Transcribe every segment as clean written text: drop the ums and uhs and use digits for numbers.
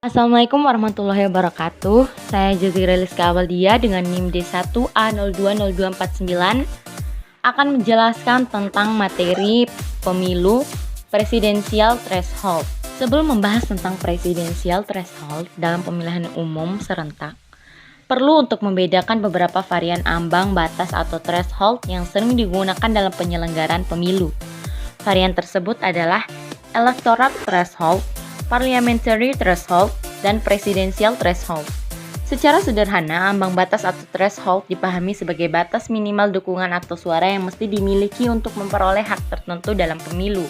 Assalamualaikum warahmatullahi wabarakatuh. Saya Jazira Rizka Awaldia dengan NIM D1A020249 akan menjelaskan tentang materi pemilu presidensial threshold. Sebelum membahas tentang presidensial threshold dalam pemilihan umum serentak, perlu untuk membedakan beberapa varian ambang batas atau threshold yang sering digunakan dalam penyelenggaraan pemilu. Varian tersebut adalah electoral threshold, parliamentary threshold, dan presidential threshold. Secara sederhana, ambang batas atau threshold dipahami sebagai batas minimal dukungan atau suara yang mesti dimiliki untuk memperoleh hak tertentu dalam pemilu.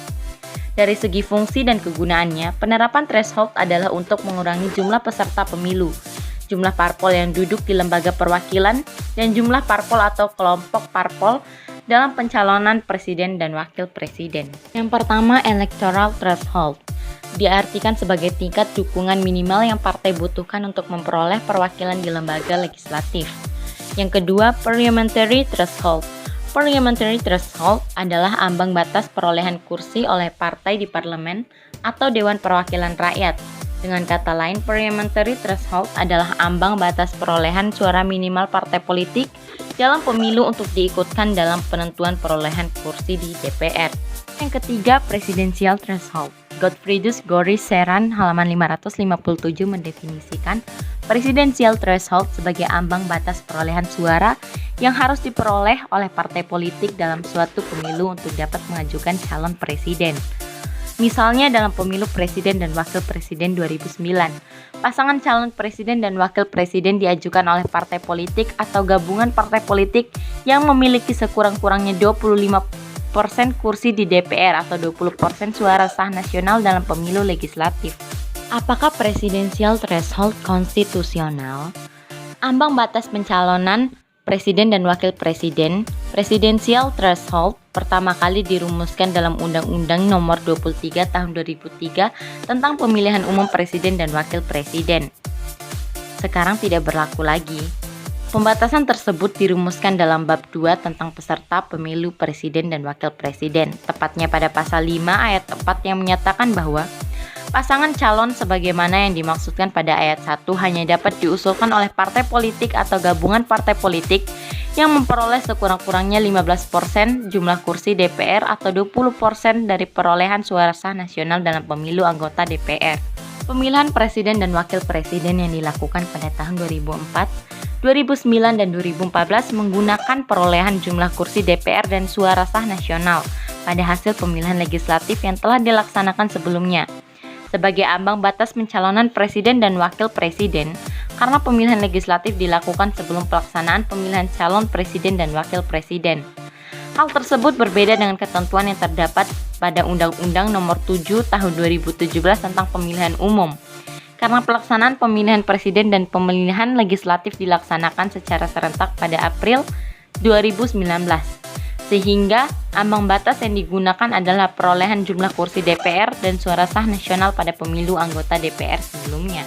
Dari segi fungsi dan kegunaannya, penerapan threshold adalah untuk mengurangi jumlah peserta pemilu, jumlah parpol yang duduk di lembaga perwakilan, dan jumlah parpol atau kelompok parpol dalam pencalonan presiden dan wakil presiden. Yang pertama, electoral threshold diartikan sebagai tingkat dukungan minimal yang partai butuhkan untuk memperoleh perwakilan di lembaga legislatif. Yang kedua, parliamentary threshold. Parliamentary threshold adalah ambang batas perolehan kursi oleh partai di parlemen atau Dewan Perwakilan Rakyat. Dengan kata lain, parliamentary threshold adalah ambang batas perolehan suara minimal partai politik dalam pemilu untuk diikutkan dalam penentuan perolehan kursi di DPR. Yang ketiga, presidential threshold. Godfriedus Goris Seran halaman 557 mendefinisikan presidential threshold sebagai ambang batas perolehan suara yang harus diperoleh oleh partai politik dalam suatu pemilu untuk dapat mengajukan calon presiden. Misalnya dalam pemilu presiden dan wakil presiden 2009, pasangan calon presiden dan wakil presiden diajukan oleh partai politik atau gabungan partai politik yang memiliki sekurang-kurangnya 25% kursi di DPR atau 20% suara sah nasional dalam pemilu legislatif. Apakah presidensial threshold konstitusional? Ambang batas pencalonan presiden dan wakil presiden, presidensial threshold pertama kali dirumuskan dalam Undang-Undang Nomor 23 Tahun 2003 tentang Pemilihan Umum Presiden dan Wakil Presiden. Sekarang tidak berlaku lagi. Pembatasan tersebut dirumuskan dalam bab 2 tentang peserta pemilu presiden dan wakil presiden, tepatnya pada pasal 5 ayat 4 yang menyatakan bahwa pasangan calon sebagaimana yang dimaksudkan pada ayat 1 hanya dapat diusulkan oleh partai politik atau gabungan partai politik yang memperoleh sekurang-kurangnya 15% jumlah kursi DPR atau 20% dari perolehan suara sah nasional dalam pemilu anggota DPR. Pemilihan presiden dan wakil presiden yang dilakukan pada tahun 2004, 2009, dan 2014 menggunakan perolehan jumlah kursi DPR dan suara sah nasional pada hasil pemilihan legislatif yang telah dilaksanakan sebelumnya sebagai ambang batas pencalonan presiden dan wakil presiden, karena pemilihan legislatif dilakukan sebelum pelaksanaan pemilihan calon presiden dan wakil presiden. Hal tersebut berbeda dengan ketentuan yang terdapat pada Undang-Undang Nomor 7 Tahun 2017 tentang Pemilihan Umum, karena pelaksanaan pemilihan presiden dan pemilihan legislatif dilaksanakan secara serentak pada April 2019. Sehingga ambang batas yang digunakan adalah perolehan jumlah kursi DPR dan suara sah nasional pada pemilu anggota DPR sebelumnya.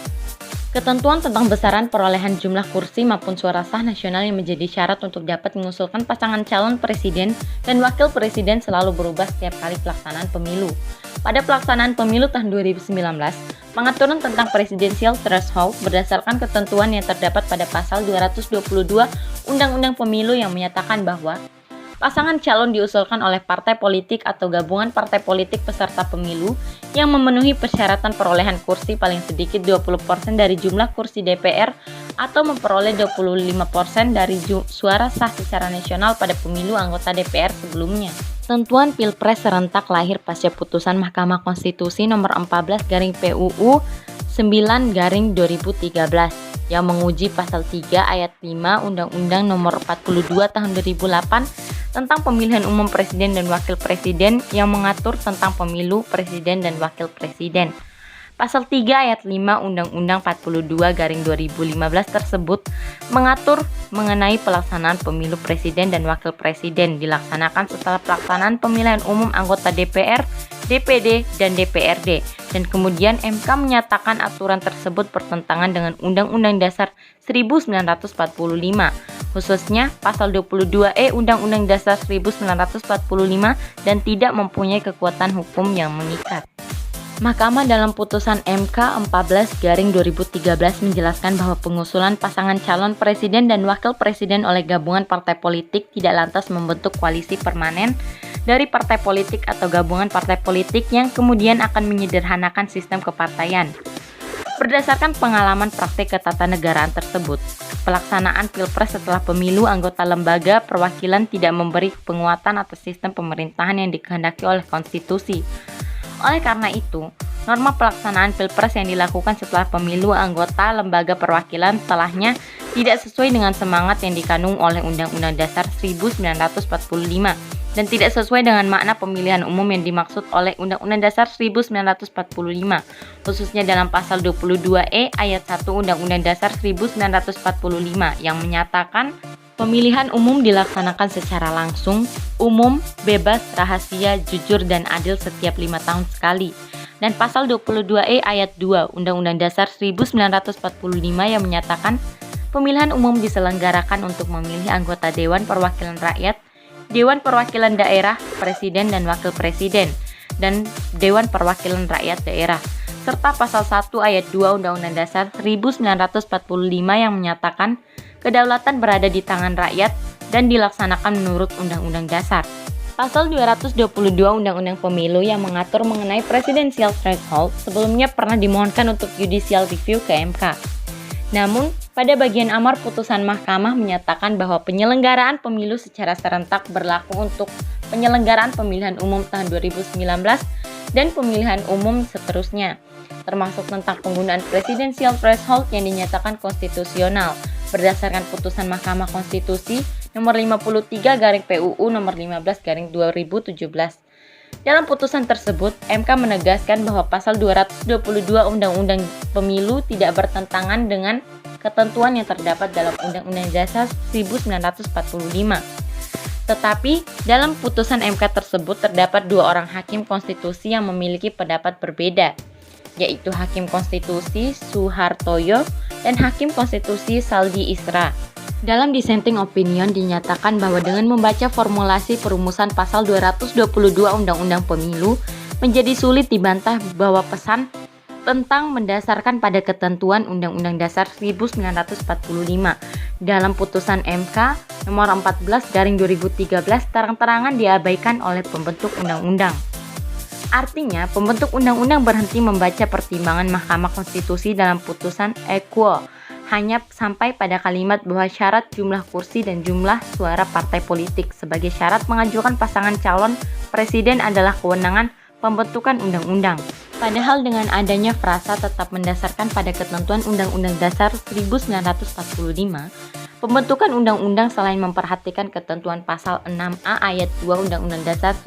Ketentuan tentang besaran perolehan jumlah kursi maupun suara sah nasional yang menjadi syarat untuk dapat mengusulkan pasangan calon presiden dan wakil presiden selalu berubah setiap kali pelaksanaan pemilu. Pada pelaksanaan pemilu tahun 2019, pengaturan tentang presidensial threshold berdasarkan ketentuan yang terdapat pada pasal 222 Undang-Undang Pemilu yang menyatakan bahwa pasangan calon diusulkan oleh partai politik atau gabungan partai politik peserta pemilu yang memenuhi persyaratan perolehan kursi paling sedikit 20% dari jumlah kursi DPR atau memperoleh 25% dari suara sah secara nasional pada pemilu anggota DPR sebelumnya. Tentuan Pilpres serentak lahir pasca putusan Mahkamah Konstitusi Nomor 14/PUU 9/2013 yang menguji pasal 3 ayat 5 Undang-Undang Nomor 42 Tahun 2008 tentang pemilihan umum presiden dan wakil presiden yang mengatur tentang pemilu presiden dan wakil presiden. Pasal 3 ayat 5 Undang-Undang 42/2015 tersebut mengatur mengenai pelaksanaan pemilu presiden dan wakil presiden dilaksanakan setelah pelaksanaan pemilihan umum anggota DPR, DPD, dan DPRD, dan kemudian MK menyatakan aturan tersebut bertentangan dengan Undang-Undang Dasar 1945, khususnya Pasal 22E Undang-Undang Dasar 1945 dan tidak mempunyai kekuatan hukum yang mengikat. Mahkamah dalam putusan MK 14/2013 menjelaskan bahwa pengusulan pasangan calon presiden dan wakil presiden oleh gabungan partai politik tidak lantas membentuk koalisi permanen dari partai politik atau gabungan partai politik yang kemudian akan menyederhanakan sistem kepartaian. Berdasarkan pengalaman praktik ketatanegaraan tersebut, pelaksanaan pilpres setelah pemilu anggota lembaga perwakilan tidak memberi penguatan atas sistem pemerintahan yang dikehendaki oleh konstitusi. Oleh karena itu, norma pelaksanaan pilpres yang dilakukan setelah pemilu anggota lembaga perwakilan setelahnya tidak sesuai dengan semangat yang dikandung oleh Undang-Undang Dasar 1945 dan tidak sesuai dengan makna pemilihan umum yang dimaksud oleh Undang-Undang Dasar 1945, khususnya dalam pasal 22E ayat 1 Undang-Undang Dasar 1945 yang menyatakan pemilihan umum dilaksanakan secara langsung, umum, bebas, rahasia, jujur, dan adil setiap 5 tahun sekali. Dan pasal 22E ayat 2 Undang-Undang Dasar 1945 yang menyatakan pemilihan umum diselenggarakan untuk memilih anggota Dewan Perwakilan Rakyat, Dewan Perwakilan Daerah, Presiden dan Wakil Presiden, dan Dewan Perwakilan Rakyat Daerah, serta pasal 1 ayat 2 Undang-Undang Dasar 1945 yang menyatakan kedaulatan berada di tangan rakyat dan dilaksanakan menurut Undang-Undang Dasar. Pasal 222 Undang-Undang Pemilu yang mengatur mengenai presidensial threshold sebelumnya pernah dimohonkan untuk judicial review ke MK. Namun, pada bagian amar putusan mahkamah menyatakan bahwa penyelenggaraan pemilu secara serentak berlaku untuk penyelenggaraan pemilihan umum tahun 2019 dan pemilihan umum seterusnya, termasuk tentang penggunaan presidensial threshold yang dinyatakan konstitusional berdasarkan putusan Mahkamah Konstitusi nomor 53/PUU nomor 15/2017. Dalam putusan tersebut, MK menegaskan bahwa pasal 222 Undang-Undang Pemilu tidak bertentangan dengan ketentuan yang terdapat dalam Undang-Undang Dasar 1945. Tetapi, dalam putusan MK tersebut terdapat 2 orang hakim konstitusi yang memiliki pendapat berbeda, yaitu Hakim Konstitusi Suhartoyo dan Hakim Konstitusi Saldi Isra. Dalam dissenting opinion dinyatakan bahwa dengan membaca formulasi perumusan pasal 222 Undang-Undang Pemilu menjadi sulit dibantah bahwa pesan tentang mendasarkan pada ketentuan Undang-Undang Dasar 1945 dalam putusan MK nomor 14/2013 terang-terangan diabaikan oleh pembentuk undang-undang. Artinya, pembentuk undang-undang berhenti membaca pertimbangan Mahkamah Konstitusi dalam putusan equo hanya sampai pada kalimat bahwa syarat jumlah kursi dan jumlah suara partai politik sebagai syarat mengajukan pasangan calon presiden adalah kewenangan pembentukan undang-undang. Padahal dengan adanya frasa tetap mendasarkan pada ketentuan Undang-Undang Dasar 1945, pembentukan undang-undang selain memperhatikan ketentuan pasal 6A ayat 2 Undang-Undang Dasar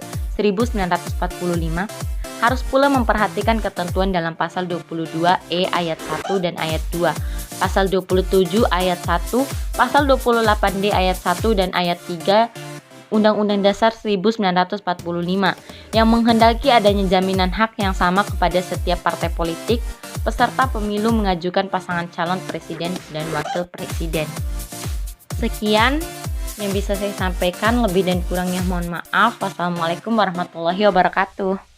1945, harus pula memperhatikan ketentuan dalam pasal 22E ayat 1 dan ayat 2, pasal 27 ayat 1, pasal 28D ayat 1 dan ayat 3 Undang-Undang Dasar 1945 yang menghendaki adanya jaminan hak yang sama kepada setiap partai politik peserta pemilu mengajukan pasangan calon presiden dan wakil presiden. Sekian yang bisa saya sampaikan, lebih dan kurangnya mohon maaf. Wassalamualaikum warahmatullahi wabarakatuh.